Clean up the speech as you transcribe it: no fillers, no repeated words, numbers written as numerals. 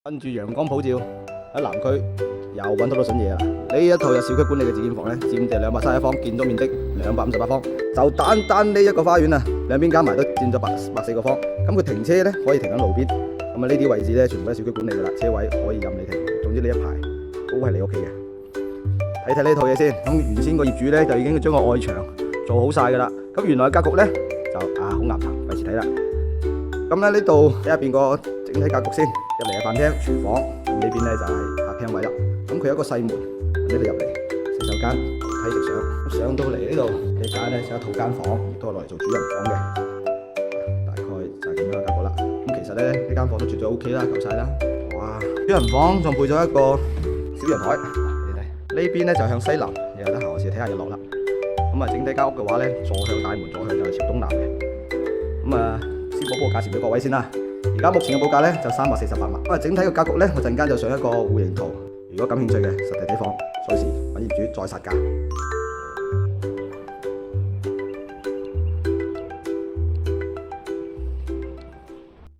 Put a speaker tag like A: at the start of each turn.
A: 跟住陽光普照喺南區又揾到筍嘢啦！呢一套有小區管理嘅自建房咧，佔地231方，建築面積258方，就單呢一個花園啊，兩邊加埋都佔咗104個方。咁佢停車咧可以停喺路邊，咁啊呢啲位置咧全部都係小區管理噶啦，車位可以任你停。總之呢一排都係你屋企嘅。睇睇呢套嘢先，咁原先個業主咧就已經將個外牆做好晒噶啦。咁原來格局咧就好岩頭，費事睇啦。咁咧呢度睇下邊個整體格局先，入嚟係飯廳、廚房，咁呢邊咧就係客廳位啦。咁佢有一個細門，呢度入嚟洗手間，睇直上，上到嚟呢度呢間咧就有一套間房，亦都係攞嚟做主人房嘅。大概就係咁樣嘅格局啦。咁其實咧呢間房都絕對 OK 啦，夠晒啦。哇！主人房仲配咗一個小陽台，你睇呢邊咧就向西南，你有得閒時睇下日落啦。咁啊，整體間屋嘅話咧，坐向大門，坐向就係朝東南嘅。咁啊，先報個價錢俾各位先啦。而家目前嘅報價咧就348萬。咁啊，整體嘅格局咧，我陣間就上一個戶型圖。如果感興趣嘅實地睇房，隨時揾業主再殺價。